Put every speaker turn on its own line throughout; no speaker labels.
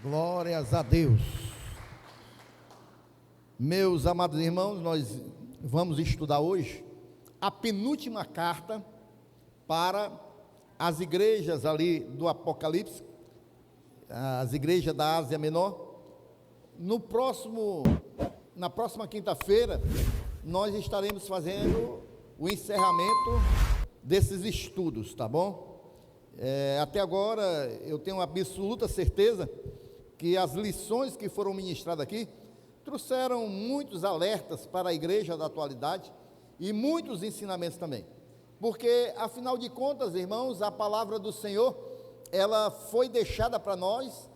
Glórias a Deus. Meus amados irmãos, nós vamos estudar hoje a penúltima carta para as igrejas ali do Apocalipse, as igrejas da Ásia Menor. Na próxima quinta-feira, nós estaremos fazendo o encerramento desses estudos, tá bom? Até agora, eu tenho absoluta certeza que as lições que foram ministradas aqui trouxeram muitos alertas para a igreja da atualidade e muitos ensinamentos também, porque afinal de contas, irmãos, a palavra do Senhor, ela foi deixada para nós,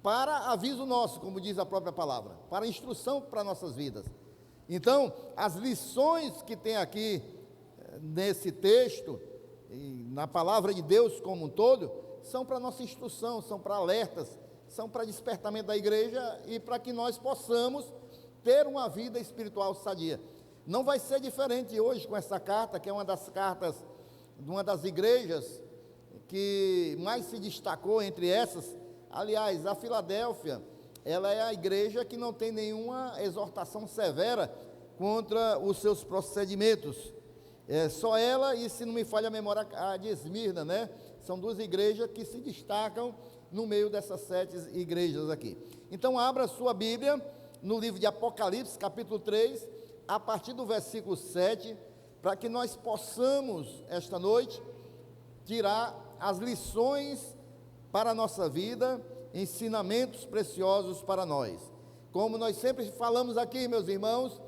para aviso nosso, como diz a própria palavra, para instrução para nossas vidas. Então, as lições que tem aqui nesse texto, e na palavra de Deus como um todo, são para nossa instrução, são para alertas, são para despertamento da igreja e para que nós possamos ter uma vida espiritual sadia. Não vai ser diferente hoje com essa carta, que é uma das cartas de uma das igrejas que mais se destacou entre essas. Aliás, a Filadélfia, ela é a igreja que não tem nenhuma exortação severa contra os seus procedimentos. Só ela, e se não me falha a memória, a de Esmirna, né? São duas igrejas que se destacam no meio dessas 7 igrejas aqui. Então, abra sua Bíblia no livro de Apocalipse, capítulo 3, a partir do versículo 7, para que nós possamos, esta noite, tirar as lições para a nossa vida, ensinamentos preciosos para nós. Como nós sempre falamos aqui, meus irmãos,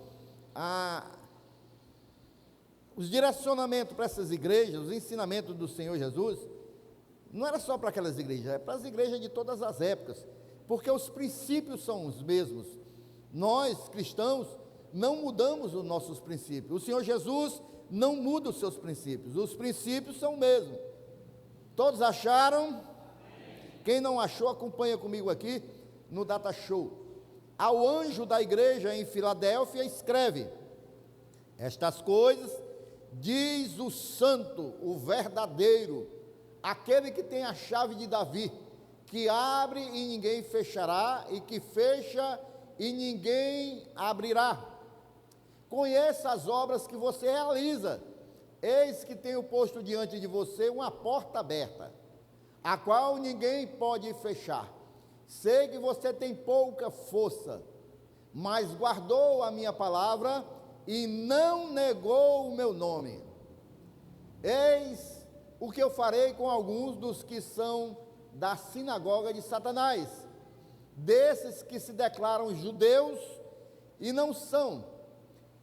os direcionamentos para essas igrejas, os ensinamentos do Senhor Jesus, não era só para aquelas igrejas, é para as igrejas de todas as épocas, porque os princípios são os mesmos. Nós, cristãos, não mudamos os nossos princípios. O Senhor Jesus não muda os seus princípios, os princípios são os mesmos. Todos acharam? Quem não achou, acompanha comigo aqui no Data Show. Ao anjo da igreja em Filadélfia escreve: estas coisas diz o santo, o verdadeiro, aquele que tem a chave de Davi, que abre e ninguém fechará, e que fecha e ninguém abrirá. Conheça as obras que você realiza. Eis que tenho posto diante de você uma porta aberta, a qual ninguém pode fechar. Sei que você tem pouca força, mas guardou a minha palavra e não negou o meu nome. Eis o que eu farei com alguns dos que são da sinagoga de Satanás, desses que se declaram judeus e não são,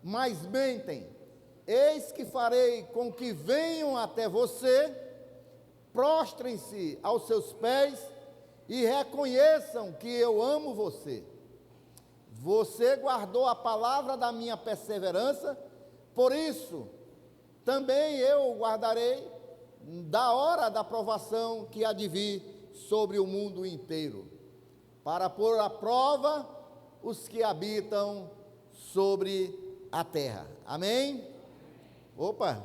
mas mentem. Eis que farei com que venham até você, prostrem-se aos seus pés e reconheçam que eu amo você. Você guardou a palavra da minha perseverança, por isso também eu o guardarei da hora da provação que há de vir sobre o mundo inteiro, para pôr à prova os que habitam sobre a terra. Amém? Opa,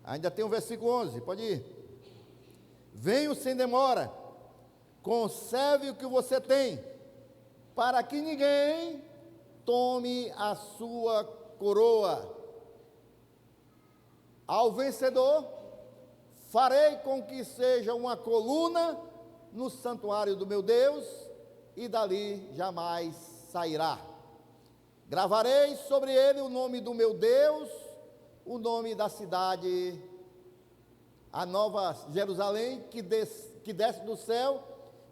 ainda tem o versículo 11, pode ir. Venho sem demora, conserve o que você tem, para que ninguém tome a sua coroa. Ao vencedor, farei com que seja uma coluna no santuário do meu Deus, e dali jamais sairá. Gravarei sobre ele o nome do meu Deus, o nome da cidade, a nova Jerusalém, que desce do céu,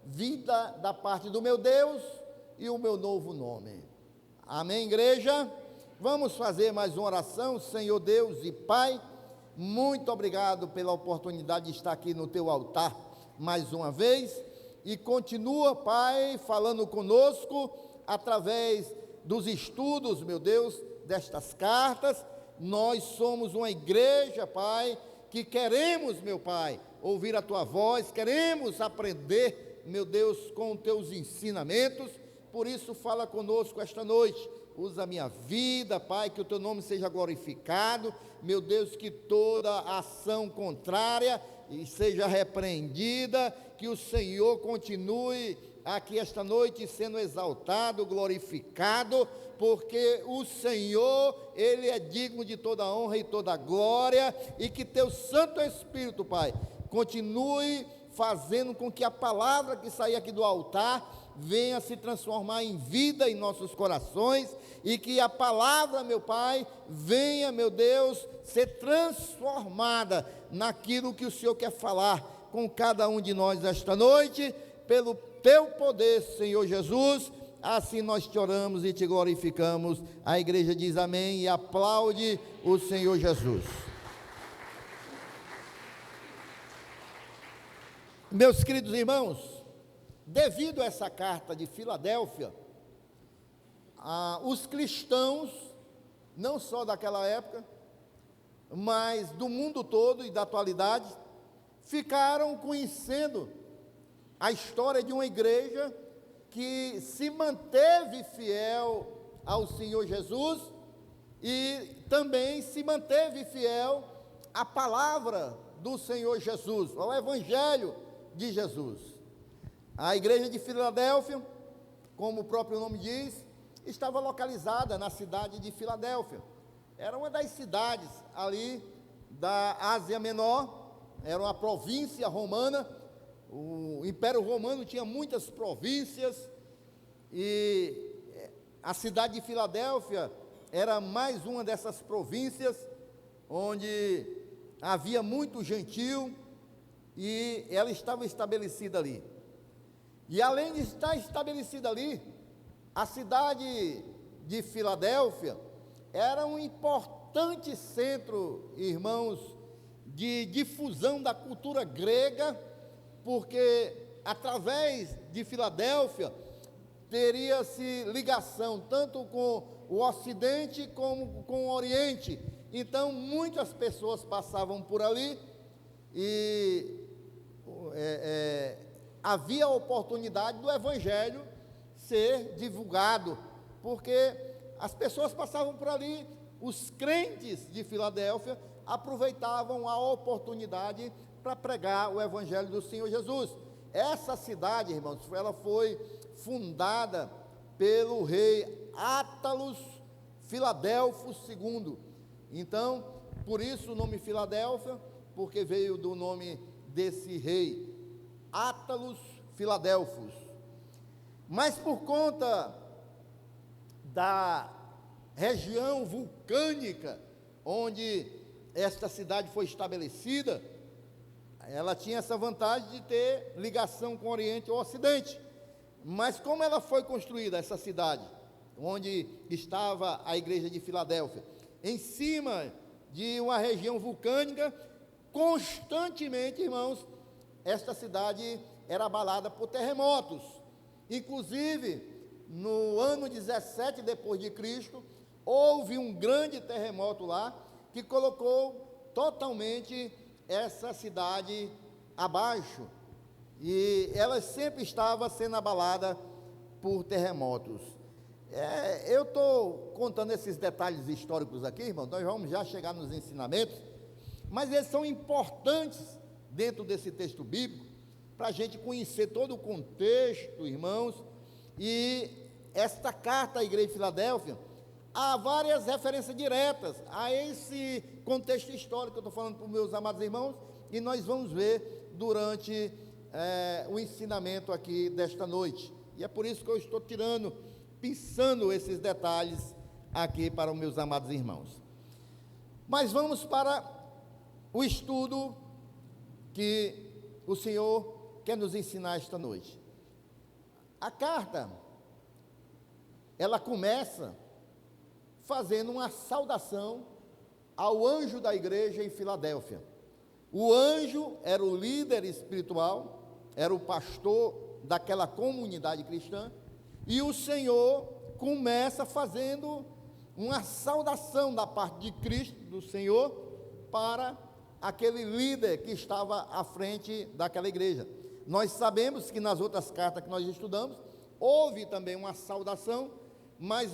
vinda da parte do meu Deus, e o meu novo nome. Amém, igreja? Vamos fazer mais uma oração. Senhor Deus e Pai, muito obrigado pela oportunidade de estar aqui no teu altar mais uma vez, e continua, Pai, falando conosco através dos estudos, meu Deus, destas cartas. Nós somos uma igreja, Pai, que queremos, meu Pai, ouvir a tua voz, queremos aprender, meu Deus, com os teus ensinamentos. Por isso fala conosco esta noite. Usa a minha vida, Pai, que o teu nome seja glorificado, meu Deus, que toda ação contrária seja repreendida, que o Senhor continue aqui esta noite sendo exaltado, glorificado, porque o Senhor, Ele é digno de toda honra e toda glória, e que teu Santo Espírito, Pai, continue fazendo com que a palavra que sair aqui do altar venha se transformar em vida em nossos corações, e que a palavra, meu Pai, venha, meu Deus, ser transformada naquilo que o Senhor quer falar com cada um de nós esta noite, pelo teu poder, Senhor Jesus. Assim nós te oramos e te glorificamos. A igreja diz amém e aplaude o Senhor Jesus. Meus queridos irmãos, devido a essa carta de Filadélfia, os cristãos, não só daquela época, mas do mundo todo e da atualidade, ficaram conhecendo a história de uma igreja que se manteve fiel ao Senhor Jesus e também se manteve fiel à palavra do Senhor Jesus, ao Evangelho de Jesus. A igreja de Filadélfia, como o próprio nome diz, estava localizada na cidade de Filadélfia. Era uma das cidades ali da Ásia Menor, era uma província romana. O Império Romano tinha muitas províncias e a cidade de Filadélfia era mais uma dessas províncias onde havia muito gentil e ela estava estabelecida ali. E além de estar estabelecida ali, a cidade de Filadélfia era um importante centro, irmãos, de difusão da cultura grega, porque através de Filadélfia teria-se ligação tanto com o Ocidente como com o Oriente. Então muitas pessoas passavam por ali e havia a oportunidade do Evangelho ser divulgado, porque as pessoas passavam por ali, os crentes de Filadélfia aproveitavam a oportunidade para pregar o Evangelho do Senhor Jesus. Essa cidade, irmãos, ela foi fundada pelo rei Átalos Filadelfo II. Então, por isso o nome Filadélfia, porque veio do nome desse rei, Átalos Filadelfos. Mas por conta da região vulcânica onde esta cidade foi estabelecida, ela tinha essa vantagem de ter ligação com o Oriente e o Ocidente. Mas como ela foi construída, essa cidade, onde estava a igreja de Filadélfia? Em cima de uma região vulcânica, constantemente, irmãos, esta cidade era abalada por terremotos. Inclusive, no ano 17 depois de Cristo, houve um grande terremoto lá, que colocou totalmente essa cidade abaixo, e ela sempre estava sendo abalada por terremotos. Eu estou contando esses detalhes históricos aqui, irmão, nós vamos já chegar nos ensinamentos, mas eles são importantes dentro desse texto bíblico, para a gente conhecer todo o contexto, irmãos. E esta carta à igreja de Filadélfia, há várias referências diretas a esse contexto histórico que eu estou falando para os meus amados irmãos, e nós vamos ver durante o ensinamento aqui desta noite. E é por isso que eu estou pensando esses detalhes aqui para os meus amados irmãos. Mas vamos para o estudo que o Senhor quer nos ensinar esta noite. A carta, ela começa fazendo uma saudação ao anjo da igreja em Filadélfia. O anjo era o líder espiritual, era o pastor daquela comunidade cristã, e o Senhor começa fazendo uma saudação da parte de Cristo, do Senhor, para aquele líder que estava à frente daquela igreja. Nós sabemos que nas outras cartas que nós estudamos, houve também uma saudação, mas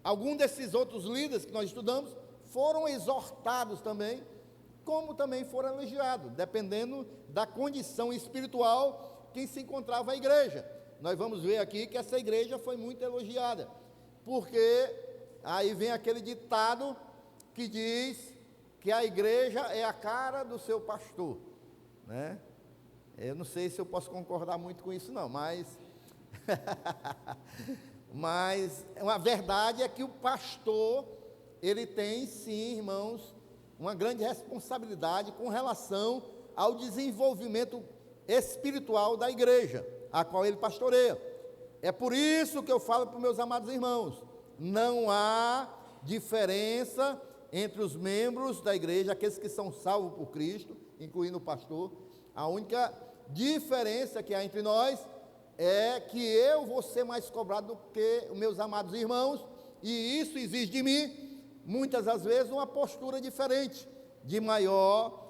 algum desses outros líderes que nós estudamos foram exortados também, como também foram elogiados, dependendo da condição espiritual quem se encontrava a igreja. Nós vamos ver aqui que essa igreja foi muito elogiada, porque aí vem aquele ditado que diz que a igreja é a cara do seu pastor, né? Eu não sei se eu posso concordar muito com isso não, mas mas a verdade é que o pastor, ele tem sim, irmãos, uma grande responsabilidade com relação ao desenvolvimento espiritual da igreja, a qual ele pastoreia. É por isso que eu falo para os meus amados irmãos, não há diferença entre os membros da igreja, aqueles que são salvos por Cristo, incluindo o pastor. A única diferença que há entre nós é que eu vou ser mais cobrado do que os meus amados irmãos, e isso exige de mim, muitas das vezes, uma postura diferente, de maior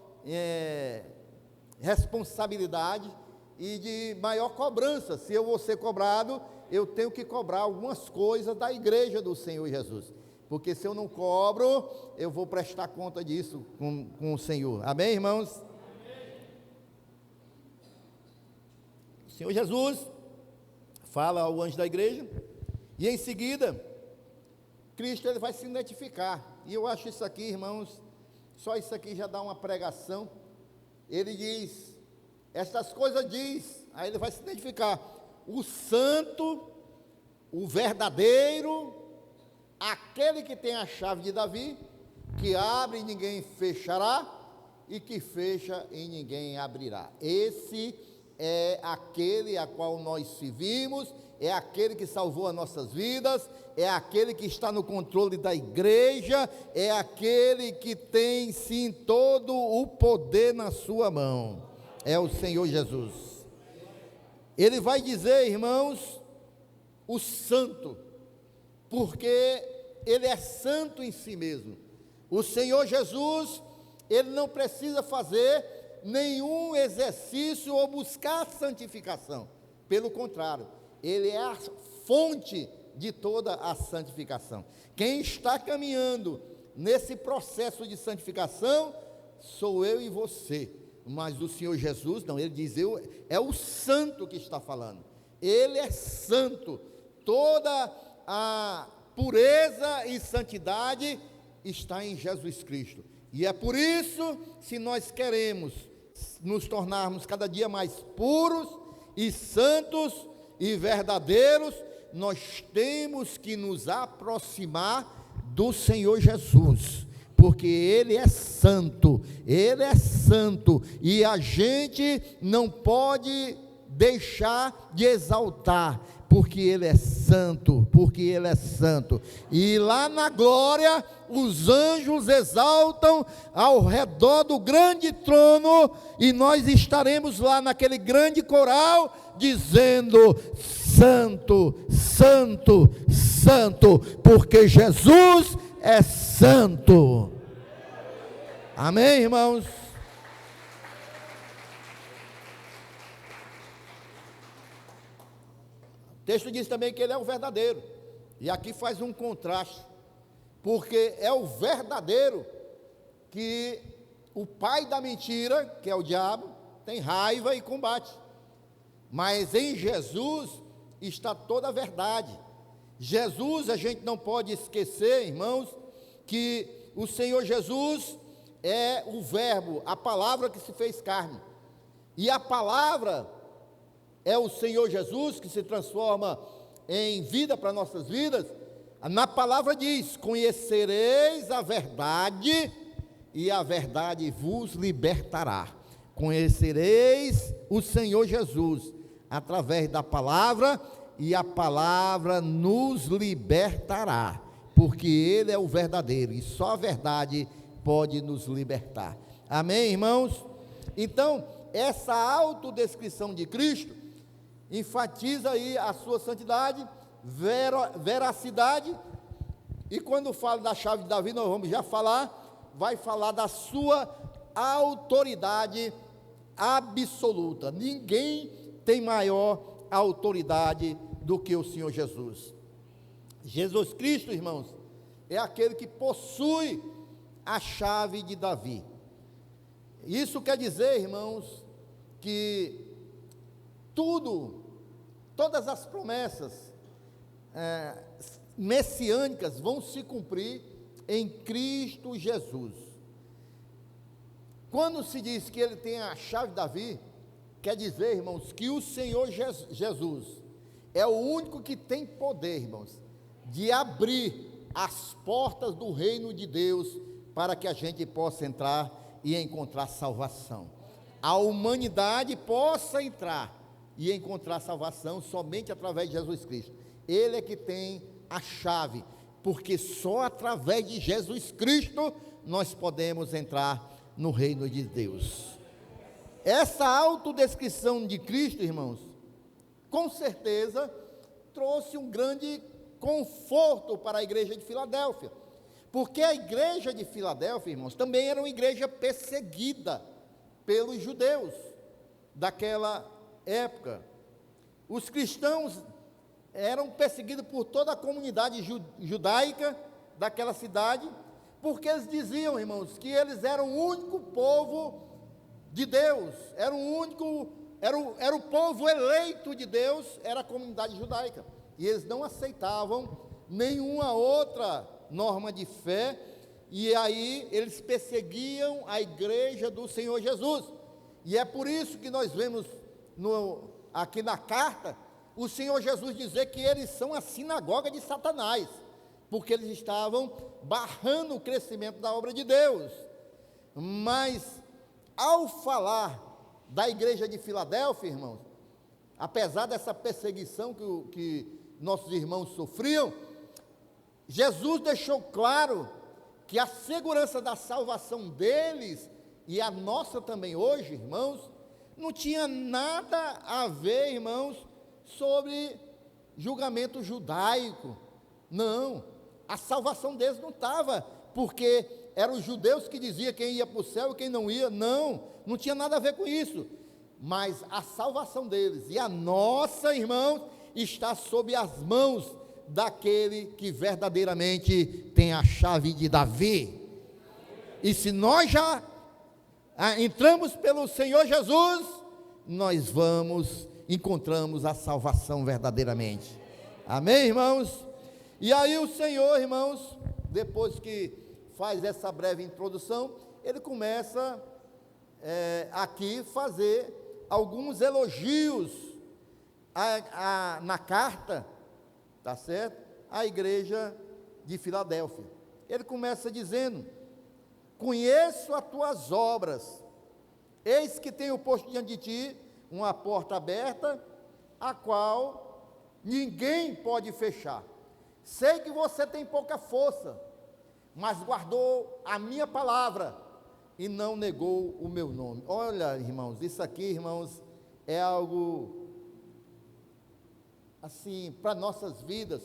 responsabilidade e de maior cobrança. Se eu vou ser cobrado, eu tenho que cobrar algumas coisas da igreja do Senhor Jesus, porque se eu não cobro, eu vou prestar conta disso com o Senhor. Amém, irmãos? Amém. O Senhor Jesus fala ao anjo da igreja, e em seguida, Cristo, ele vai se identificar, e eu acho isso aqui, irmãos, só isso aqui já dá uma pregação. Ele diz, estas coisas diz, aí ele vai se identificar, o santo, o verdadeiro, aquele que tem a chave de Davi, que abre e ninguém fechará, e que fecha e ninguém abrirá. Esse é aquele a qual nós servimos, é aquele que salvou as nossas vidas, é aquele que está no controle da igreja, é aquele que tem sim todo o poder na sua mão, é o Senhor Jesus. Ele vai dizer, irmãos, o santo, porque ele é santo em si mesmo. O Senhor Jesus, ele não precisa fazer nenhum exercício ou buscar santificação, pelo contrário, ele é a fonte de toda a santificação. Quem está caminhando nesse processo de santificação sou eu e você, mas o Senhor Jesus não, ele diz, é o santo que está falando, ele é santo, toda a pureza e santidade está em Jesus Cristo, e é por isso, se nós queremos nos tornarmos cada dia mais puros e santos e verdadeiros, nós temos que nos aproximar do Senhor Jesus, porque Ele é santo, e a gente não pode deixar de exaltar, porque Ele é santo, e lá na glória, os anjos exaltam ao redor do grande trono, e nós estaremos lá naquele grande coral, dizendo, santo, santo, santo, porque Jesus é santo. Amém, irmãos? O texto diz também que ele é o verdadeiro, e aqui faz um contraste, porque é o verdadeiro que o pai da mentira, que é o diabo, tem raiva e combate, mas em Jesus está toda a verdade. Jesus, a gente não pode esquecer, irmãos, que o Senhor Jesus é o verbo, a palavra que se fez carne, e a palavra é o Senhor Jesus que se transforma em vida para nossas vidas. Na palavra diz, conhecereis a verdade, e a verdade vos libertará. Conhecereis o Senhor Jesus, através da palavra, e a palavra nos libertará, porque Ele é o verdadeiro, e só a verdade pode nos libertar. Amém, irmãos? Então, essa autodescrição de Cristo enfatiza aí a sua santidade, veracidade, e quando falo da chave de Davi, nós vamos já falar, vai falar da sua autoridade absoluta. Ninguém tem maior autoridade do que o Senhor Jesus. Jesus Cristo, irmãos, é aquele que possui a chave de Davi. Isso quer dizer, irmãos, que todas as promessas messiânicas vão se cumprir em Cristo Jesus. Quando se diz que ele tem a chave de Davi, quer dizer, irmãos, que o Senhor Jesus é o único que tem poder, irmãos, de abrir as portas do reino de Deus para que a gente possa entrar e encontrar salvação. A humanidade possa entrar e encontrar salvação somente através de Jesus Cristo. Ele é que tem a chave, porque só através de Jesus Cristo nós podemos entrar no reino de Deus. Essa autodescrição de Cristo, irmãos, com certeza trouxe um grande conforto para a igreja de Filadélfia, porque a igreja de Filadélfia, irmãos, também era uma igreja perseguida pelos judeus daquela época. Os cristãos eram perseguidos por toda a comunidade judaica daquela cidade, porque eles diziam, irmãos, que eles eram o único povo de Deus, era o povo eleito de Deus, era a comunidade judaica, e eles não aceitavam nenhuma outra norma de fé, e aí eles perseguiam a igreja do Senhor Jesus, e é por isso que nós vemos aqui na carta, o Senhor Jesus dizer que eles são a sinagoga de Satanás, porque eles estavam barrando o crescimento da obra de Deus. Mas, ao falar da igreja de Filadélfia, irmãos, apesar dessa perseguição que nossos irmãos sofriam, Jesus deixou claro que a segurança da salvação deles, e a nossa também hoje, irmãos, não tinha nada a ver, irmãos, sobre julgamento judaico. Não, a salvação deles não estava, porque eram os judeus que diziam quem ia para o céu e quem não ia. Não tinha nada a ver com isso, mas a salvação deles e a nossa, irmãos, está sob as mãos daquele que verdadeiramente tem a chave de Davi. E se nós já entramos pelo Senhor Jesus, nós encontramos a salvação verdadeiramente. Amém, irmãos? E aí o Senhor, irmãos, depois que faz essa breve introdução, ele começa aqui fazer alguns elogios na carta, tá certo? À igreja de Filadélfia. Ele começa dizendo: conheço as tuas obras, eis que tenho posto diante de ti uma porta aberta, a qual ninguém pode fechar. Sei que você tem pouca força, mas guardou a minha palavra e não negou o meu nome. Olha, irmãos, isso aqui, irmãos, é algo assim para nossas vidas.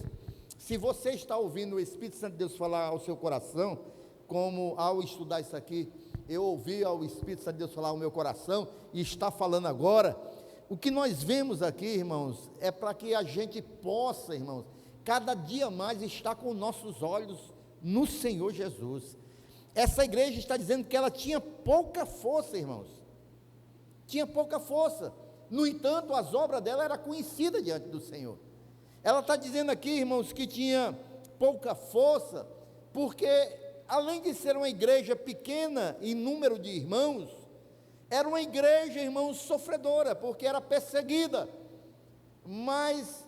Se você está ouvindo o Espírito Santo de Deus falar ao seu coração, como ao estudar isso aqui, eu ouvi ao Espírito Santo de Deus falar ao meu coração, e está falando agora, o que nós vemos aqui, irmãos, é para que a gente possa, irmãos, cada dia mais estar com nossos olhos no Senhor Jesus. Essa igreja está dizendo que ela tinha pouca força, irmãos, tinha pouca força, no entanto, as obras dela eram conhecidas diante do Senhor. Ela está dizendo aqui, irmãos, que tinha pouca força, porque além de ser uma igreja pequena em número de irmãos, era uma igreja, irmãos, sofredora, porque era perseguida, mas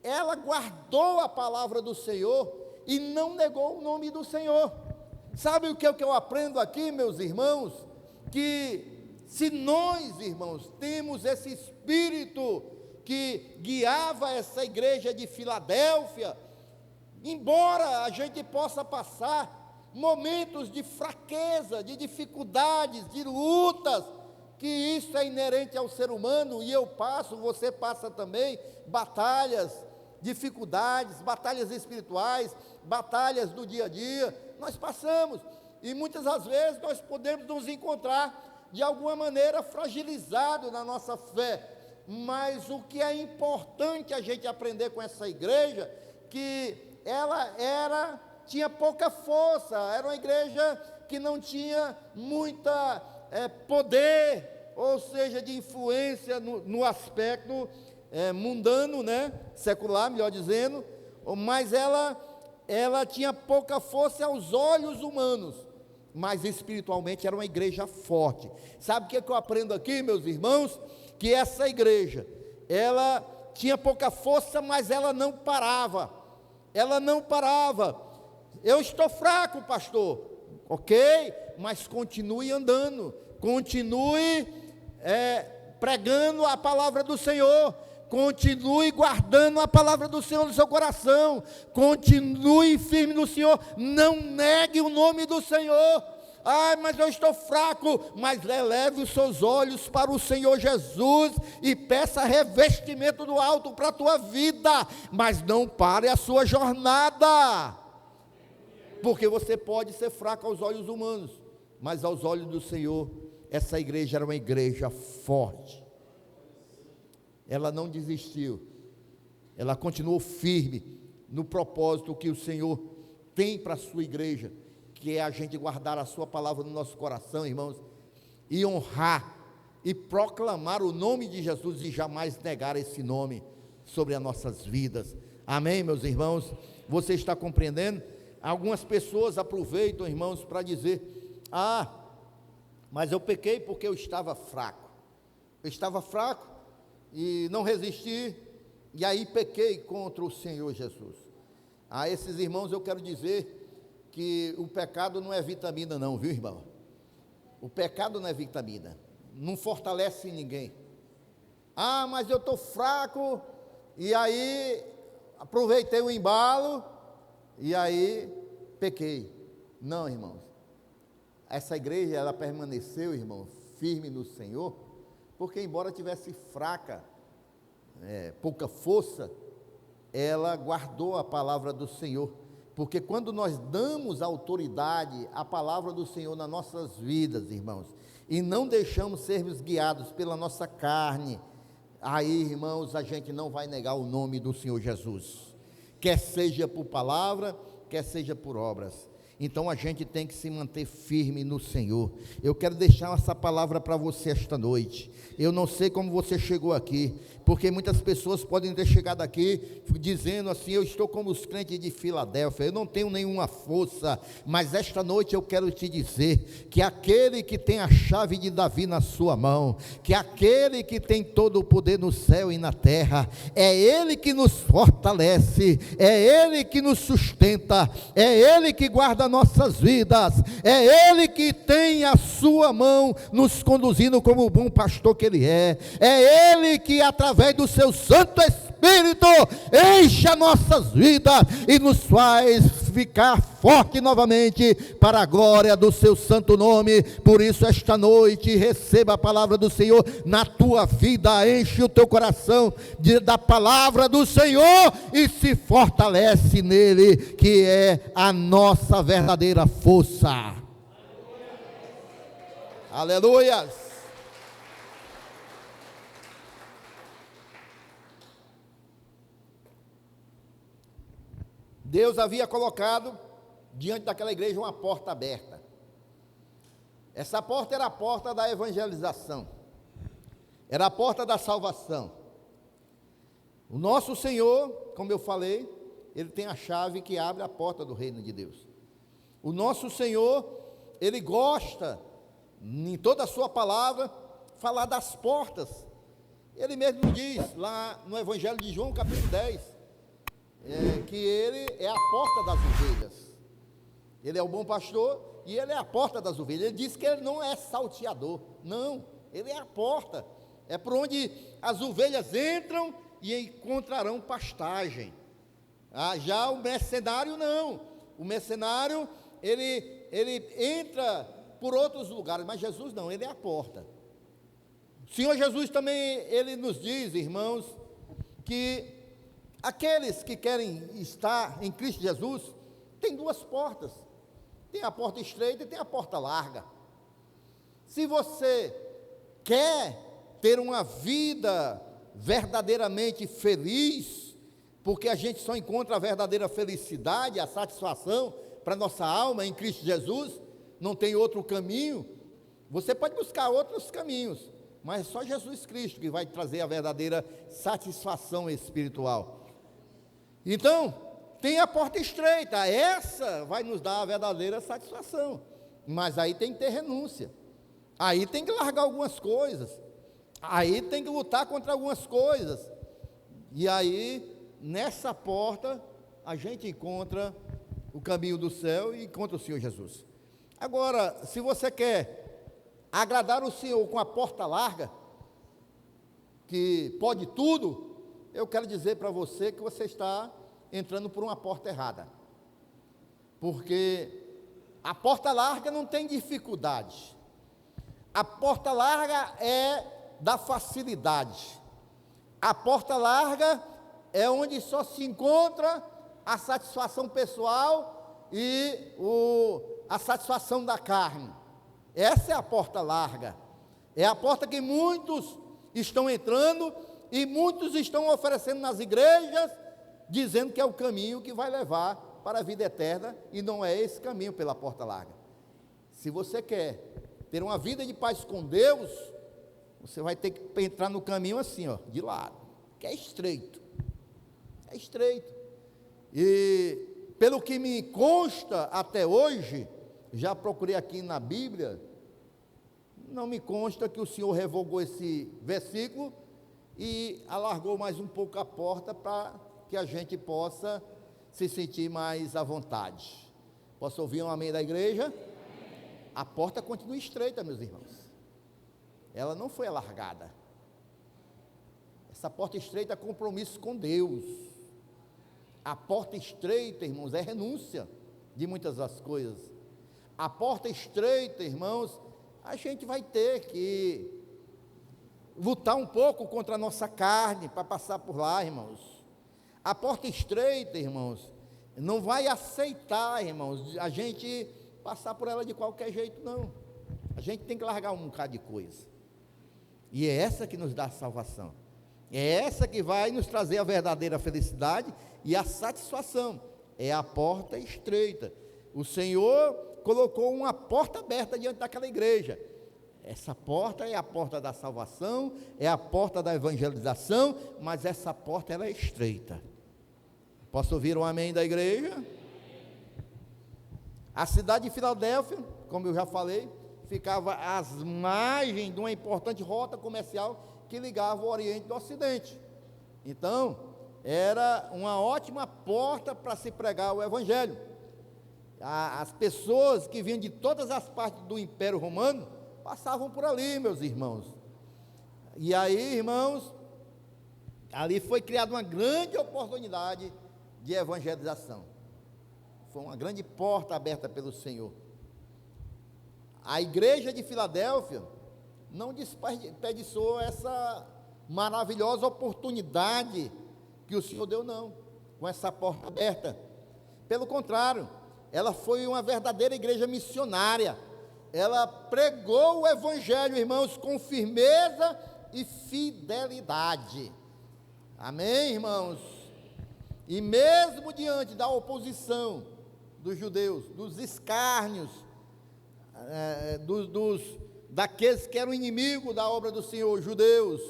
ela guardou a palavra do Senhor e não negou o nome do Senhor. Sabe o que é que eu aprendo aqui, meus irmãos? Que se nós, irmãos, temos esse espírito que guiava essa igreja de Filadélfia, embora a gente possa passar momentos de fraqueza, de dificuldades, de lutas, que isso é inerente ao ser humano, e eu passo, você passa também, batalhas, dificuldades, batalhas espirituais, batalhas do dia a dia, nós passamos, e muitas das vezes nós podemos nos encontrar de alguma maneira fragilizados na nossa fé, mas o que é importante a gente aprender com essa igreja, que ela tinha pouca força, era uma igreja que não tinha muita poder, ou seja, de influência no aspecto mundano, né? Secular, melhor dizendo, mas ela tinha pouca força aos olhos humanos, mas espiritualmente era uma igreja forte. Sabe o que eu aprendo aqui, meus irmãos? Que essa igreja, ela tinha pouca força, mas ela não parava. Eu estou fraco, pastor. Ok, mas continue andando, continue pregando a palavra do Senhor, continue guardando a palavra do Senhor no seu coração, continue firme no Senhor, não negue o nome do Senhor. Mas eu estou fraco. Mas eleve os seus olhos para o Senhor Jesus e peça revestimento do alto para a tua vida, mas não pare a sua jornada, porque você pode ser fraco aos olhos humanos, mas aos olhos do Senhor, essa igreja era uma igreja forte. Ela não desistiu, ela continuou firme no propósito que o Senhor tem para a sua igreja, que é a gente guardar a sua palavra no nosso coração, irmãos, e honrar e proclamar o nome de Jesus e jamais negar esse nome sobre as nossas vidas. Amém, meus irmãos? Você está compreendendo? Algumas pessoas aproveitam, irmãos, para dizer: mas eu pequei porque eu estava fraco. Eu estava fraco e não resisti, e aí pequei contra o Senhor Jesus. A esses irmãos eu quero dizer que o pecado não é vitamina não, viu, irmão? O pecado não é vitamina, não fortalece ninguém. Mas eu estou fraco, e aí aproveitei o embalo, e aí pequei. Não, irmãos, essa igreja, ela permaneceu, irmão, firme no Senhor, porque embora tivesse fraca, pouca força, ela guardou a palavra do Senhor, porque quando nós damos autoridade à palavra do Senhor nas nossas vidas, irmãos, e não deixamos sermos guiados pela nossa carne, aí, irmãos, a gente não vai negar o nome do Senhor Jesus, quer seja por palavra, quer seja por obras. Então a gente tem que se manter firme no Senhor. Eu quero deixar essa palavra para você esta noite. Eu não sei como você chegou aqui, porque muitas pessoas podem ter chegado aqui dizendo assim: eu estou como os crentes de Filadélfia, eu não tenho nenhuma força. Mas esta noite eu quero te dizer que aquele que tem a chave de Davi na sua mão, que aquele que tem todo o poder no céu e na terra, é Ele que nos fortalece, é Ele que nos sustenta, é Ele que guarda nossas vidas, é Ele que tem a sua mão nos conduzindo como o bom pastor que Ele é Ele que através do seu Santo Espírito enche as nossas vidas e nos faz ficar forte novamente para a glória do seu santo nome. Por isso esta noite receba a palavra do Senhor na tua vida, enche o teu coração da palavra do Senhor e se fortalece nele, que é a nossa verdadeira força. Aleluias. Deus havia colocado diante daquela igreja uma porta aberta. Essa porta era a porta da evangelização, era a porta da salvação. O nosso Senhor, como eu falei, Ele tem a chave que abre a porta do reino de Deus. O nosso Senhor, Ele gosta, em toda a sua palavra, falar das portas. Ele mesmo diz, lá no Evangelho de João, capítulo 10, que Ele é a porta das ovelhas. Ele é o bom pastor e Ele é a porta das ovelhas. Ele diz que Ele não é salteador, não, Ele é a porta, é por onde as ovelhas entram e encontrarão pastagem. Já o mercenário não, o mercenário ele entra por outros lugares, mas Jesus não, Ele é a porta. O Senhor Jesus também, Ele nos diz, irmãos, que aqueles que querem estar em Cristo Jesus, tem duas portas, tem a porta estreita e tem a porta larga. Se você quer ter uma vida verdadeiramente feliz, porque a gente só encontra a verdadeira felicidade, a satisfação para nossa alma em Cristo Jesus, não tem outro caminho. Você pode buscar outros caminhos, mas só Jesus Cristo que vai trazer a verdadeira satisfação espiritual. Então, tem a porta estreita, essa vai nos dar a verdadeira satisfação, mas aí tem que ter renúncia, aí tem que largar algumas coisas, aí tem que lutar contra algumas coisas, e aí, nessa porta, a gente encontra o caminho do céu e encontra o Senhor Jesus. Agora, se você quer agradar o Senhor com a porta larga, que pode tudo, eu quero dizer para você que você está entrando por uma porta errada, porque a porta larga não tem dificuldade, a porta larga é da facilidade, a porta larga é onde só se encontra a satisfação pessoal e a satisfação da carne. Essa é a porta larga, é a porta que muitos estão entrando e muitos estão oferecendo nas igrejas, dizendo que é o caminho que vai levar para a vida eterna, e não é esse caminho pela porta larga. Se você quer ter uma vida de paz com Deus, você vai ter que entrar no caminho assim, ó, de lado, que é estreito, e pelo que me consta até hoje, já procurei aqui na Bíblia, não me consta que o Senhor revogou esse versículo e alargou mais um pouco a porta para que a gente possa se sentir mais à vontade. Posso ouvir um amém da igreja? A porta continua estreita, meus irmãos. Ela não foi alargada. Essa porta estreita é compromisso com Deus. A porta estreita, irmãos, é renúncia de muitas das coisas. A porta estreita, irmãos, a gente vai ter que lutar um pouco contra a nossa carne para passar por lá, irmãos. A porta estreita, irmãos, não vai aceitar, irmãos, a gente passar por ela de qualquer jeito, não. A gente tem que largar um bocado de coisa. E é essa que nos dá a salvação. É essa que vai nos trazer a verdadeira felicidade e a satisfação. É a porta estreita. O Senhor colocou uma porta aberta diante daquela igreja. Essa porta é a porta da salvação, é a porta da evangelização, mas essa porta ela é estreita. Posso ouvir um amém da igreja? A cidade de Filadélfia, como eu já falei, ficava às margens de uma importante rota comercial que ligava o Oriente do Ocidente. Então, era uma ótima porta para se pregar o Evangelho. As pessoas que vinham de todas as partes do Império Romano passavam por ali, meus irmãos. E aí, irmãos, ali foi criada uma grande oportunidade de evangelização. Foi uma grande porta aberta pelo Senhor. A igreja de Filadélfia não desperdiçou essa maravilhosa oportunidade que o Senhor deu, não, com essa porta aberta. Pelo contrário, ela foi uma verdadeira igreja missionária. Ela pregou o Evangelho, irmãos, com firmeza e fidelidade. Amém, irmãos? E mesmo diante da oposição dos judeus, dos escárnios, daqueles que eram inimigos da obra do Senhor, judeus,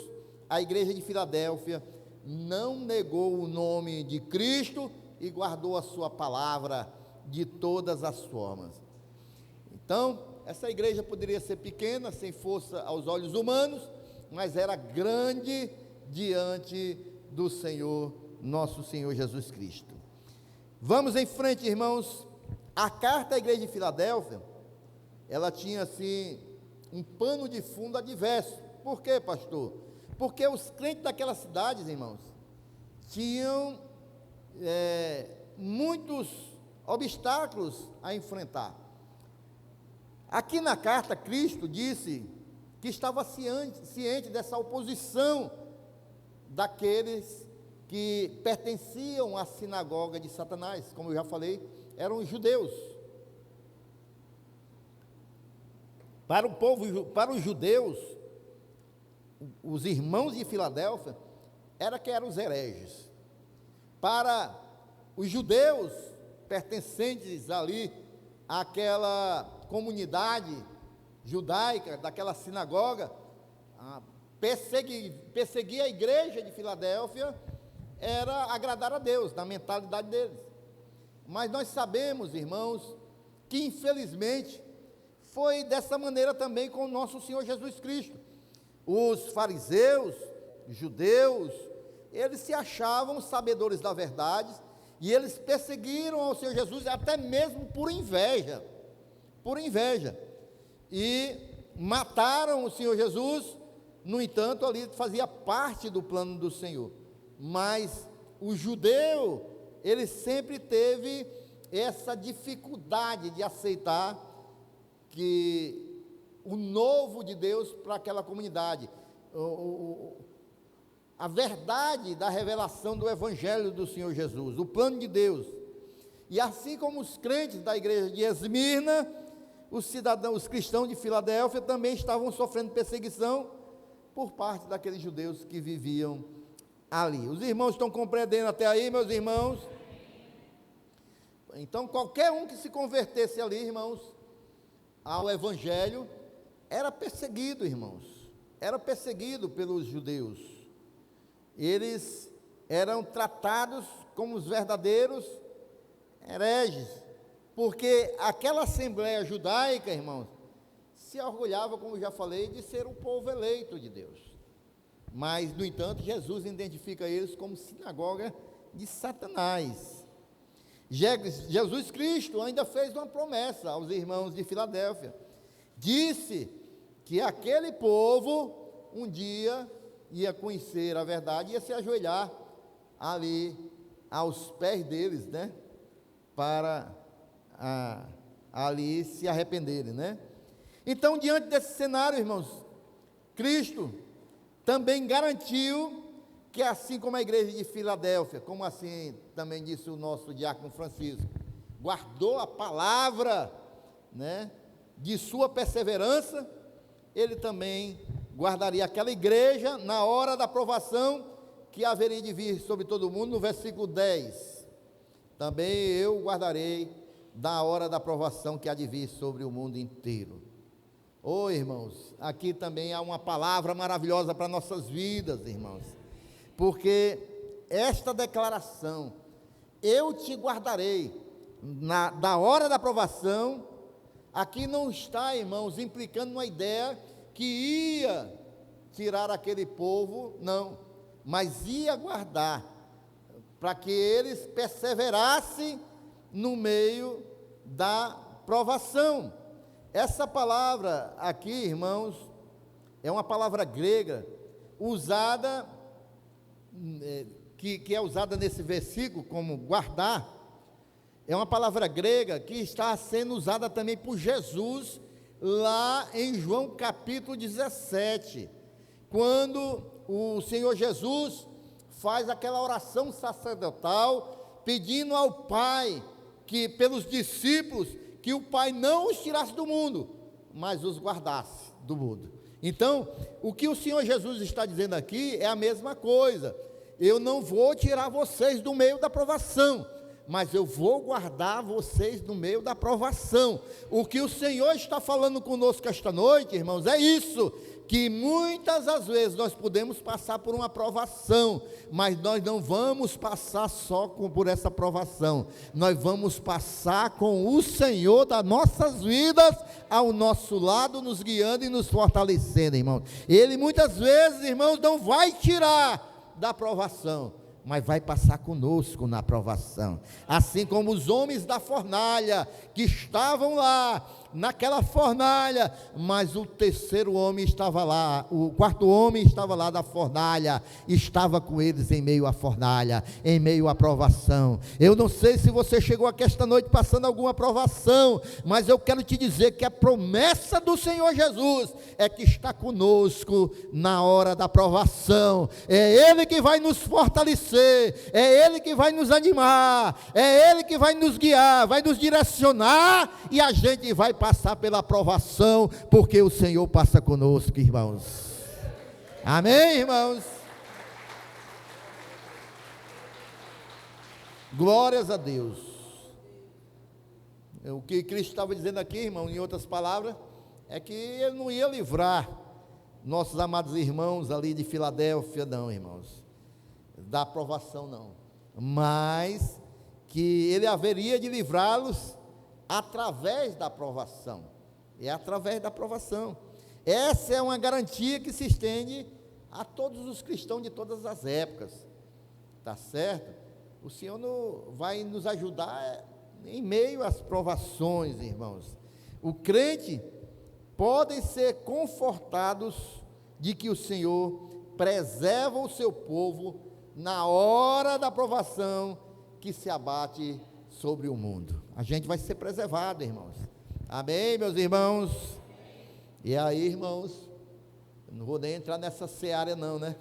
a igreja de Filadélfia não negou o nome de Cristo e guardou a sua palavra de todas as formas. Então, essa igreja poderia ser pequena, sem força aos olhos humanos, mas era grande diante do Senhor, nosso Senhor Jesus Cristo. Vamos em frente, irmãos. A carta à igreja de Filadélfia, ela tinha assim um pano de fundo adverso. Por quê, pastor? Porque os crentes daquelas cidades, irmãos, tinham muitos obstáculos a enfrentar. Aqui na carta, Cristo disse que estava ciente dessa oposição daqueles que pertenciam à sinagoga de Satanás, como eu já falei, eram os judeus. Para o povo, para os judeus, os irmãos de Filadélfia, eram os hereges. Para os judeus pertencentes ali àquela comunidade judaica, daquela sinagoga, perseguir a igreja de Filadélfia era agradar a Deus, na mentalidade deles. Mas nós sabemos, irmãos, que infelizmente foi dessa maneira também com o nosso Senhor Jesus Cristo. Os fariseus, judeus, eles se achavam sabedores da verdade, e eles perseguiram ao Senhor Jesus até mesmo por inveja, e mataram o Senhor Jesus. No entanto, ali fazia parte do plano do Senhor, mas o judeu, ele sempre teve essa dificuldade de aceitar que o novo de Deus para aquela comunidade, a verdade da revelação do Evangelho do Senhor Jesus, o plano de Deus. E assim como os crentes da igreja de Esmirna, os cristãos de Filadélfia também estavam sofrendo perseguição por parte daqueles judeus que viviam ali. Os irmãos estão compreendendo até aí, meus irmãos? Então, qualquer um que se convertesse ali, irmãos, ao Evangelho, era perseguido, irmãos, era perseguido pelos judeus. Eles eram tratados como os verdadeiros hereges, porque aquela assembleia judaica, irmãos, se orgulhava, como já falei, de ser o povo eleito de Deus. Mas, no entanto, Jesus identifica eles como sinagoga de Satanás. Jesus Cristo ainda fez uma promessa aos irmãos de Filadélfia. Disse que aquele povo um dia ia conhecer a verdade, ia se ajoelhar ali aos pés deles, né? Para ali se arrependerem, né? Então, diante desse cenário, irmãos, Cristo também garantiu que, assim como a igreja de Filadélfia, como assim também disse o nosso diácono Francisco, guardou a palavra, né, de sua perseverança, ele também guardaria aquela igreja na hora da provação que haveria de vir sobre todo mundo. No versículo 10, também eu guardarei da hora da provação que há de vir sobre o mundo inteiro. Irmãos, aqui também há uma palavra maravilhosa para nossas vidas, irmãos, porque esta declaração, eu te guardarei da hora da provação, aqui não está, irmãos, implicando uma ideia que ia tirar aquele povo, não, mas ia guardar, para que eles perseverassem no meio da provação. Essa palavra aqui, irmãos, é uma palavra grega, usada, que é usada nesse versículo como guardar, é uma palavra grega que está sendo usada também por Jesus, lá em João capítulo 17, quando o Senhor Jesus faz aquela oração sacerdotal, pedindo ao Pai, que pelos discípulos, que o Pai não os tirasse do mundo, mas os guardasse do mundo. Então, o que o Senhor Jesus está dizendo aqui é a mesma coisa. Eu não vou tirar vocês do meio da provação, mas eu vou guardar vocês no meio da provação. O que o Senhor está falando conosco esta noite, irmãos, é isso, que muitas das vezes nós podemos passar por uma provação, mas nós não vamos passar só por essa provação, nós vamos passar com o Senhor das nossas vidas ao nosso lado, nos guiando e nos fortalecendo, irmãos. Ele muitas vezes, irmãos, não vai tirar da provação, mas vai passar conosco na provação, assim como os homens da fornalha, que estavam lá, naquela fornalha, mas o terceiro homem estava lá, o quarto homem estava lá da fornalha, estava com eles em meio à fornalha, em meio à provação. Eu não sei se você chegou aqui esta noite passando alguma provação, mas eu quero te dizer que a promessa do Senhor Jesus é que está conosco na hora da provação. É Ele que vai nos fortalecer, é Ele que vai nos animar, é Ele que vai nos guiar, vai nos direcionar, e a gente vai passar pela provação, porque o Senhor passa conosco, irmãos. Amém, irmãos? Glórias a Deus. O que Cristo estava dizendo aqui, irmão, em outras palavras, é que Ele não ia livrar nossos amados irmãos ali de Filadélfia, não, irmãos, da aprovação não, mas que ele haveria de livrá-los através da aprovação, é através da aprovação. Essa é uma garantia que se estende a todos os cristãos de todas as épocas, tá certo? O Senhor vai nos ajudar em meio às provações, irmãos. O crente podem ser confortados de que o Senhor preserva o seu povo na hora da provação que se abate sobre o mundo. A gente vai ser preservado, irmãos. Amém, meus irmãos? E aí, irmãos, não vou nem entrar nessa seara não, né?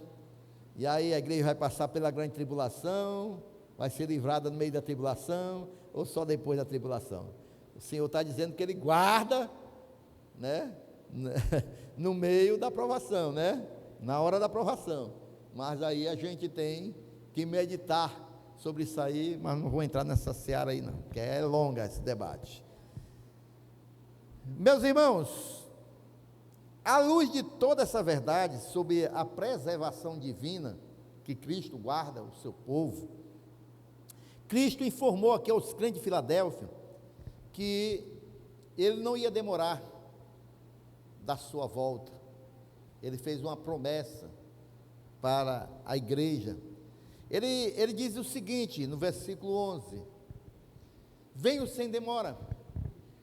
E aí a igreja vai passar pela grande tribulação, vai ser livrada no meio da tribulação, ou só depois da tribulação? O Senhor está dizendo que Ele guarda, né? No meio da provação, né? Na hora da provação. Mas aí a gente tem que meditar sobre isso aí, mas não vou entrar nessa seara aí não, porque é longa esse debate. Meus irmãos, à luz de toda essa verdade sobre a preservação divina que Cristo guarda o seu povo, Cristo informou aqui aos crentes de Filadélfia que Ele não ia demorar da sua volta. Ele fez uma promessa para a igreja. Ele diz o seguinte, no versículo 11: venho sem demora.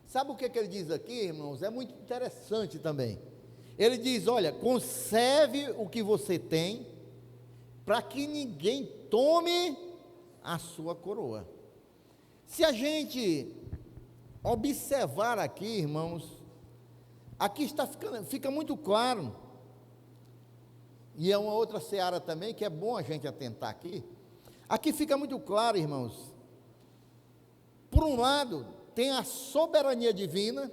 Sabe o que ele diz aqui, irmãos? É muito interessante também. Ele diz, olha, conserve o que você tem, para que ninguém tome a sua coroa. Se a gente observar aqui, irmãos, aqui fica muito claro, e é uma outra seara também, que é bom a gente atentar aqui fica muito claro, irmãos, por um lado, tem a soberania divina,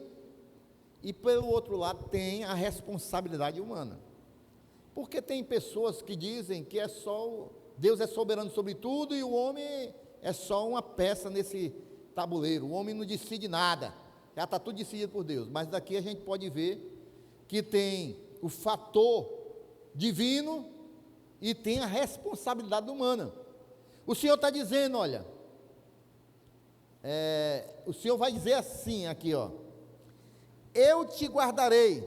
e pelo outro lado tem a responsabilidade humana, porque tem pessoas que dizem que Deus é soberano sobre tudo, e o homem é só uma peça nesse tabuleiro, o homem não decide nada, já está tudo decidido por Deus. Mas daqui a gente pode ver que tem o fator divino e tem a responsabilidade humana. O Senhor está dizendo, olha, o Senhor vai dizer assim aqui, ó: eu te guardarei,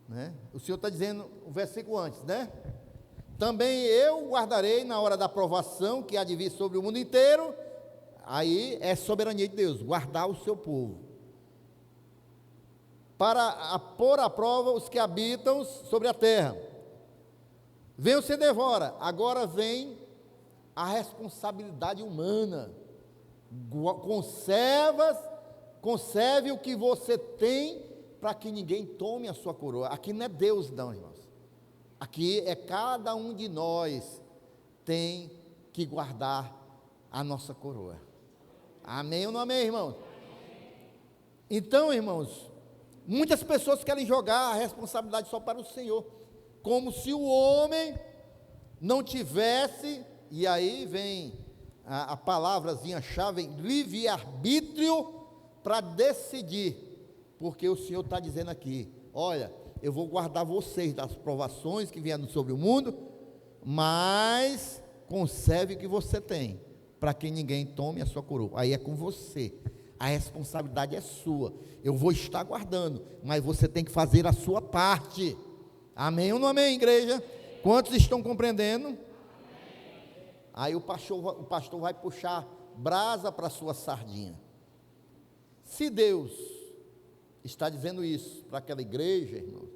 né? O Senhor está dizendo o versículo antes, né? Também eu guardarei na hora da provação que há de vir sobre o mundo inteiro. Aí é soberania de Deus, guardar o seu povo, para pôr à prova os que habitam sobre a terra. Vem o se devora. Agora vem a responsabilidade humana. Conserve o que você tem, para que ninguém tome a sua coroa. Aqui não é Deus não, irmãos. Aqui é cada um de nós tem que guardar a nossa coroa. Amém ou não amém, irmãos? Então, irmãos, muitas pessoas querem jogar a responsabilidade só para o Senhor, como se o homem não tivesse, e aí vem a palavrazinha chave, livre-arbítrio, para decidir, porque o Senhor está dizendo aqui, olha, eu vou guardar vocês das provações que vieram sobre o mundo, mas conserve o que você tem, para que ninguém tome a sua coroa. Aí é com você, a responsabilidade é sua. Eu vou estar guardando, mas você tem que fazer a sua parte. Amém ou não amém, igreja? Quantos estão compreendendo? Amém. Aí o pastor vai puxar brasa para a sua sardinha. Se Deus está dizendo isso para aquela igreja, irmão,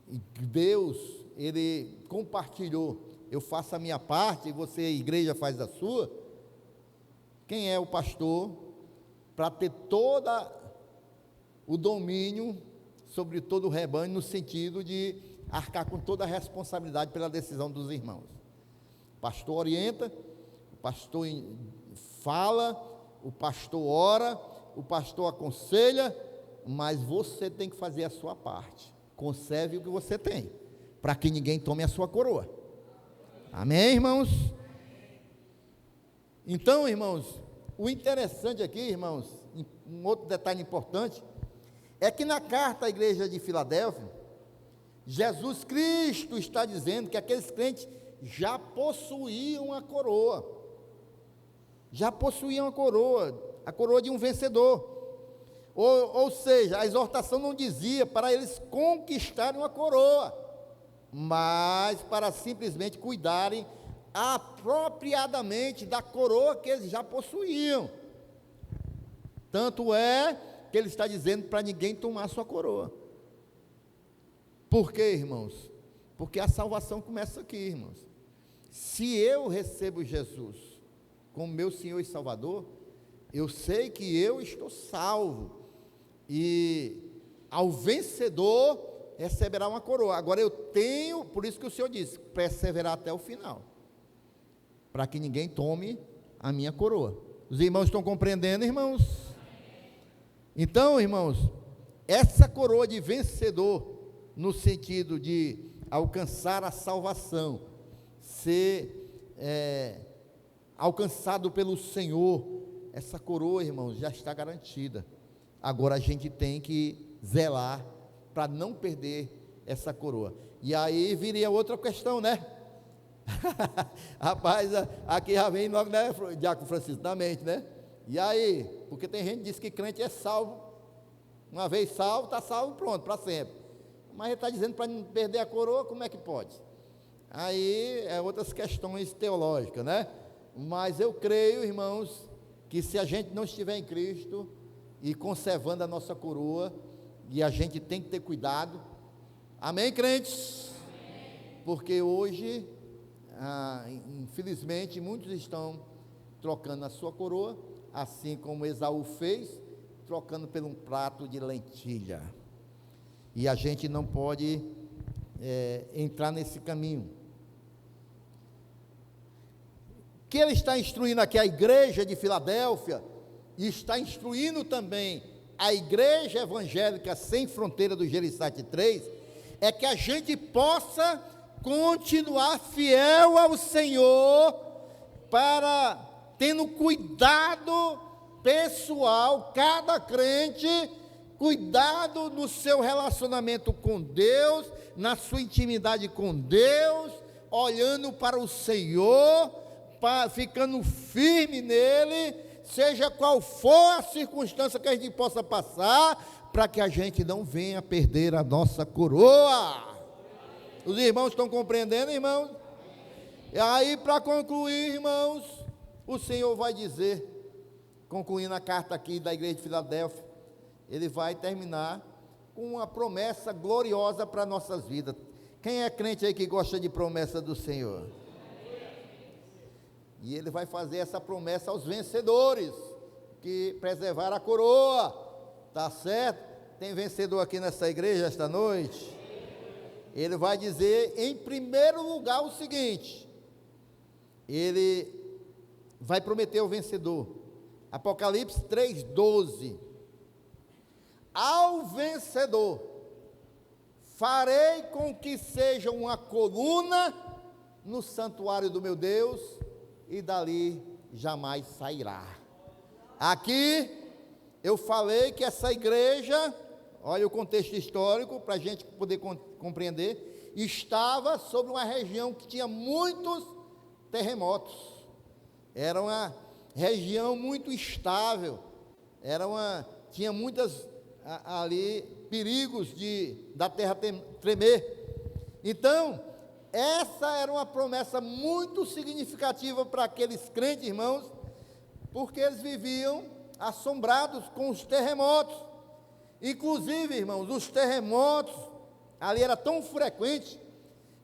e Deus, Ele compartilhou, eu faço a minha parte e você, a igreja, faz a sua. Quem é o pastor para ter todo o domínio sobre todo o rebanho, no sentido de arcar com toda a responsabilidade pela decisão dos irmãos? O pastor orienta, o pastor fala, o pastor ora, o pastor aconselha, mas você tem que fazer a sua parte. Conserve o que você tem, para que ninguém tome a sua coroa. Amém, irmãos? Então, irmãos, o interessante aqui, irmãos, um outro detalhe importante, é que na carta à igreja de Filadélfia, Jesus Cristo está dizendo que aqueles crentes já possuíam a coroa, a coroa de um vencedor. Ou seja, a exortação não dizia para eles conquistarem uma coroa, mas para simplesmente cuidarem apropriadamente da coroa que eles já possuíam. Tanto é que ele está dizendo para ninguém tomar sua coroa. Por quê, irmãos? Porque a salvação começa aqui, irmãos. Se eu recebo Jesus como meu Senhor e Salvador, eu sei que eu estou salvo, e ao vencedor receberá uma coroa. Agora eu tenho, por isso que o Senhor disse, perseverar até o final, para que ninguém tome a minha coroa. Os irmãos estão compreendendo, irmãos? Então, irmãos, essa coroa de vencedor, no sentido de alcançar a salvação, ser alcançado pelo Senhor, essa coroa, irmãos, já está garantida. Agora a gente tem que zelar para não perder essa coroa. E aí viria outra questão, né? Rapaz, aqui já vem logo, né, Diácono Francisco, na mente, né? E aí? Porque tem gente que diz que crente é salvo, uma vez salvo, está salvo, pronto, para sempre. Mas ele está dizendo para não perder a coroa, como é que pode? Aí é outras questões teológicas, né? Mas eu creio, irmãos, que se a gente não estiver em Cristo e conservando a nossa coroa, e a gente tem que ter cuidado, amém, crentes? Amém. Porque hoje, infelizmente, muitos estão trocando a sua coroa, assim como Esaú fez, trocando por um prato de lentilha. E a gente não pode entrar nesse caminho. Que ele está instruindo aqui a igreja de Filadélfia, e está instruindo também a igreja evangélica sem fronteira do Gerisate 3, é que a gente possa continuar fiel ao Senhor, para, tendo cuidado pessoal, cada crente, cuidado no seu relacionamento com Deus, na sua intimidade com Deus, olhando para o Senhor, ficando firme nele, seja qual for a circunstância que a gente possa passar, para que a gente não venha perder a nossa coroa. Os irmãos estão compreendendo, irmãos? E aí, para concluir, irmãos, o Senhor vai dizer, concluindo a carta aqui da igreja de Filadélfia, ele vai terminar com uma promessa gloriosa para nossas vidas. Quem é crente aí que gosta de promessa do Senhor? E ele vai fazer essa promessa aos vencedores, que preservaram a coroa, tá certo? Tem vencedor aqui nessa igreja esta noite? Ele vai dizer, em primeiro lugar, o seguinte: ele vai prometer ao vencedor, Apocalipse 3:12, ao vencedor, farei com que seja uma coluna no santuário do meu Deus, e dali jamais sairá. Aqui eu falei que essa igreja, olha o contexto histórico para a gente poder compreender, estava sobre uma região que tinha muitos terremotos, era uma região muito instável, tinha muitas ali perigos da terra tremer. Então, essa era uma promessa muito significativa para aqueles crentes, irmãos, porque eles viviam assombrados com os terremotos. Inclusive, irmãos, os terremotos ali era tão frequente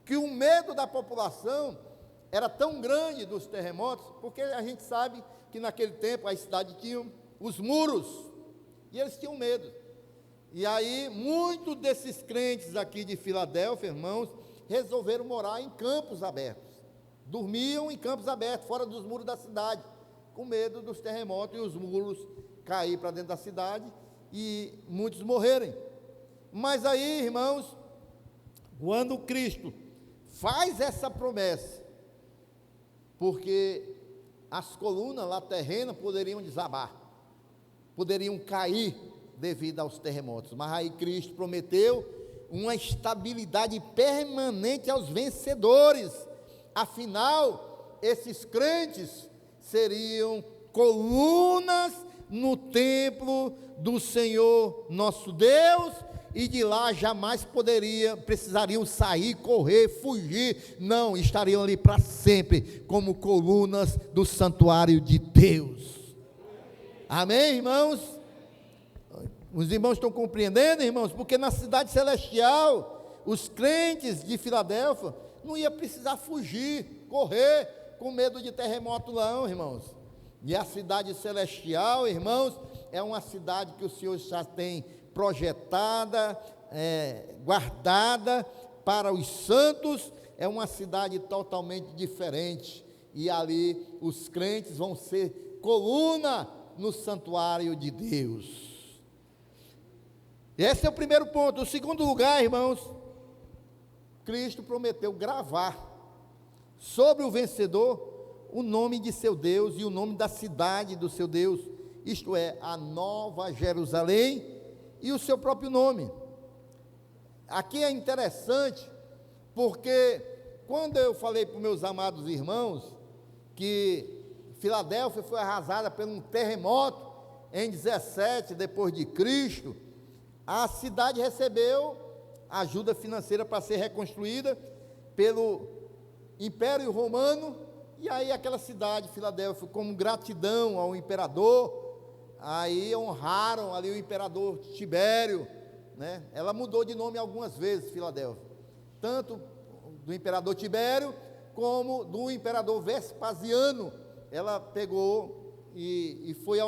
que o medo da população era tão grande dos terremotos, porque a gente sabe que naquele tempo a cidade tinha os muros, e eles tinham medo. E aí, muitos desses crentes aqui de Filadélfia, irmãos, resolveram morar em campos abertos, dormiam em campos abertos, fora dos muros da cidade, com medo dos terremotos e os muros cair para dentro da cidade e muitos morrerem. Mas aí, irmãos, quando Cristo faz essa promessa, porque as colunas lá terrenas poderiam desabar, poderiam cair, devido aos terremotos. Mas aí Cristo prometeu uma estabilidade permanente aos vencedores. Afinal, esses crentes seriam colunas no templo do Senhor nosso Deus, e de lá jamais precisariam sair, correr, fugir. Não, estariam ali para sempre, como colunas do santuário de Deus. Amém, irmãos? Os irmãos estão compreendendo, irmãos? Porque na cidade celestial, os crentes de Filadélfia não iam precisar fugir, correr, com medo de terremoto não, irmãos. E a cidade celestial, irmãos, é uma cidade que o Senhor já tem projetada, guardada para os santos. É uma cidade totalmente diferente, e ali os crentes vão ser coluna no santuário de Deus. Esse é o primeiro ponto. O segundo lugar, irmãos, Cristo prometeu gravar sobre o vencedor o nome de seu Deus e o nome da cidade do seu Deus, isto é, a Nova Jerusalém e o seu próprio nome. Aqui é interessante, porque quando eu falei para os meus amados irmãos que Filadélfia foi arrasada por um terremoto em 17 depois de Cristo, a cidade recebeu ajuda financeira para ser reconstruída pelo Império Romano. E aí aquela cidade, Filadélfia, como gratidão ao imperador, aí honraram ali o imperador Tibério, né? Ela mudou de nome algumas vezes, Filadélfia, tanto do imperador Tibério, como do imperador Vespasiano. Ela pegou e foi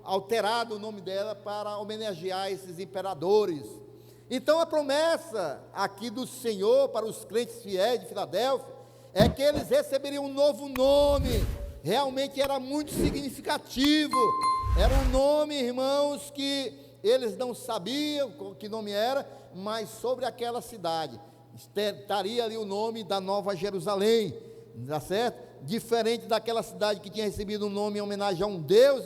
alterado o nome dela para homenagear esses imperadores. Então a promessa aqui do Senhor para os crentes fiéis de Filadélfia é que eles receberiam um novo nome. Realmente era muito significativo. Era um nome, irmãos, que eles não sabiam que nome era, mas sobre aquela cidade estaria ali o nome da Nova Jerusalém, tá certo? Diferente daquela cidade que tinha recebido um nome em homenagem a um deus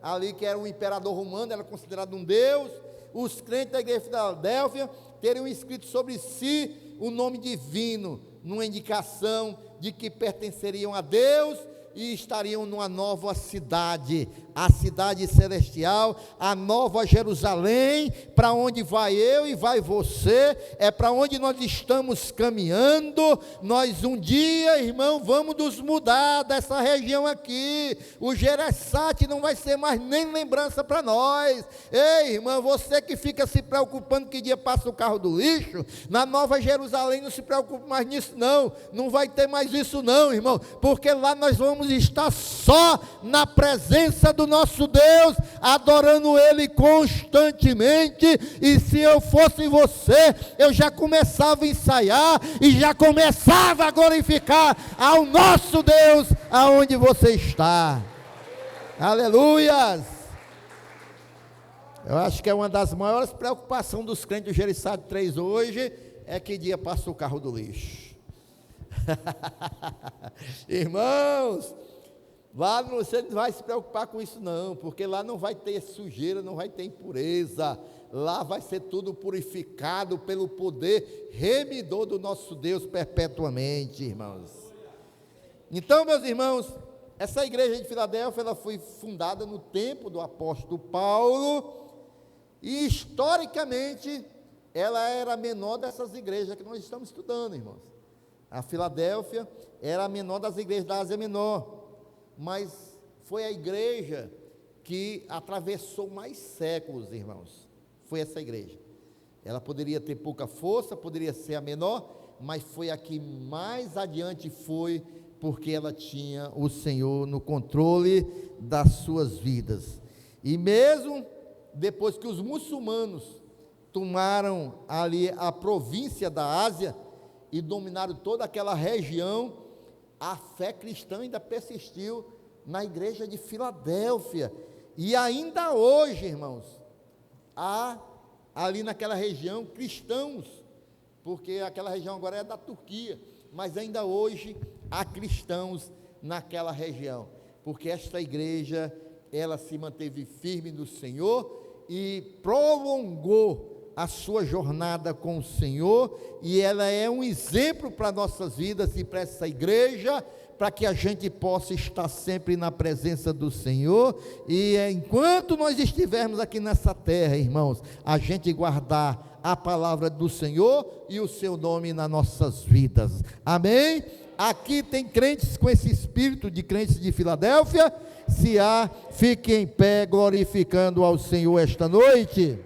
ali, que era o imperador romano, era considerado um deus. Os crentes da igreja de Filadélfia teriam escrito sobre si o nome divino, numa indicação de que pertenceriam a Deus e estariam numa nova cidade, a cidade celestial, a Nova Jerusalém, para onde vai eu e vai você, é para onde nós estamos caminhando. Nós um dia, irmão, vamos nos mudar dessa região aqui. O Gereçate não vai ser mais nem lembrança para nós. Ei, irmão, você que fica se preocupando que dia passa o carro do lixo, na Nova Jerusalém não se preocupe mais nisso não, não vai ter mais isso não, irmão, porque lá nós vamos estar só na presença do nosso Deus, adorando Ele constantemente. E se eu fosse você, eu já começava a ensaiar e já começava a glorificar ao nosso Deus aonde você está. Aleluias! Eu acho que é uma das maiores preocupações dos crentes do Gereçade 3 hoje, é que dia passa o carro do lixo. Irmãos, lá você não vai se preocupar com isso não, porque lá não vai ter sujeira, não vai ter impureza. Lá vai ser tudo purificado pelo poder remidor do nosso Deus perpetuamente, irmãos. Então, meus irmãos, essa igreja de Filadélfia, ela foi fundada no tempo do apóstolo Paulo, e historicamente ela era a menor dessas igrejas que nós estamos estudando, irmãos. A Filadélfia era a menor das igrejas da Ásia Menor, mas foi a igreja que atravessou mais séculos, irmãos. Foi essa igreja. Ela poderia ter pouca força, poderia ser a menor, mas foi a que mais adiante foi, porque ela tinha o Senhor no controle das suas vidas. E mesmo depois que os muçulmanos tomaram ali a província da Ásia e dominaram toda aquela região, a fé cristã ainda persistiu na igreja de Filadélfia. E ainda hoje, irmãos, há ali naquela região cristãos, porque aquela região agora é da Turquia, mas ainda hoje há cristãos naquela região, porque esta igreja, ela se manteve firme no Senhor e prolongou a sua jornada com o Senhor, e ela é um exemplo para nossas vidas e para essa igreja, para que a gente possa estar sempre na presença do Senhor, e enquanto nós estivermos aqui nessa terra, irmãos, a gente guardar a palavra do Senhor e o seu nome nas nossas vidas, amém? Aqui tem crentes com esse espírito de crentes de Filadélfia. Se há, fique em pé glorificando ao Senhor esta noite.